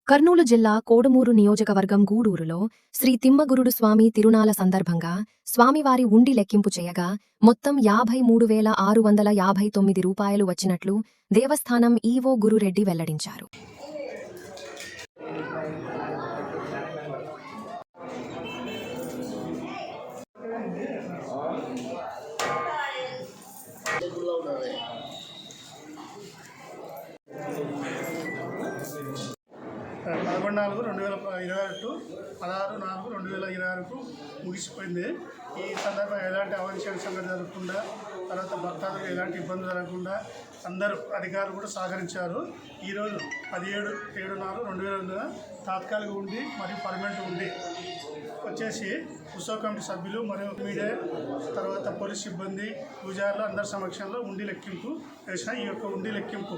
కర్నూలు జిల్లా కోడుమూరు నియోజకవర్గం గూడూరులో శ్రీ తిమ్మగురుడు స్వామి తిరునాల సందర్భంగా స్వామివారి ఉండి లెక్కింపు చేయగా మొత్తం 53,659 రూపాయలు వచ్చినట్లు దేవస్థానం ఈవో గురురెడ్డి వెల్లడించారు. పదకొండు 2021 16/4/2026 ముగిసిపోయింది. ఈ సందర్భంగా ఎలాంటి అవాంఛనీయ సంఘటన జరగకుండా, తర్వాత భక్తాదులకు ఎలాంటి ఇబ్బందులు జరగకుండా అందరూ అధికారులు కూడా సహకరించారు. ఈరోజు 17/7/2022 తాత్కాలిక ఉండి మరియు పర్మనెంట్ ఉండి వచ్చేసి ఉత్సవ కమిటీ సభ్యులు మరియు మీడియా, తర్వాత పోలీస్ సిబ్బంది, పూజారులు అందరి సమక్షంలో ఉండి లెక్కింపు చేసిన ఈ యొక్క ఉండి లెక్కింపు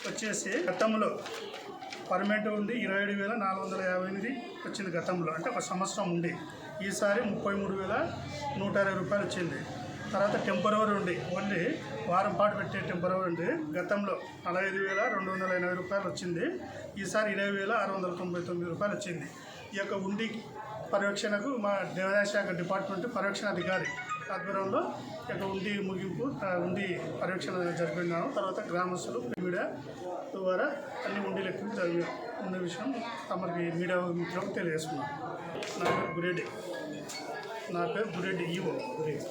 వచ్చేసి గతంలో పర్మనెంట్ ఉంది 27,458 వచ్చింది. గతంలో అంటే ఒక సంవత్సరం ఉంది. ఈసారి 33,120 రూపాయలు వచ్చింది. తర్వాత టెంపరవరీ ఉండి ఓన్లీ వారం పాటు పెట్టే టెంపరవరీ ఉండి గతంలో 45,280 రూపాయలు వచ్చింది. ఈసారి 20,699 రూపాయలు వచ్చింది. ఈ యొక్క ఉండి పర్యవేక్షణకు మా దేవాదాయ శాఖ డిపార్ట్మెంట్ పర్యవేక్షణ అధికారి ఆధ్వర్యంలో ఈ యొక్క ఉండి ముగింపు ఉండి పర్యవేక్షణ జరిపినాము. తర్వాత గ్రామస్తులు మీడియా ద్వారా అన్ని ఉండి లెక్కలు జరిగి ఉన్న విషయం తమకి మీడియా మిత్రులకు తెలియజేసుకున్నాను. నా పేరు గురెడ్డి ఈవో గురెడ్డి.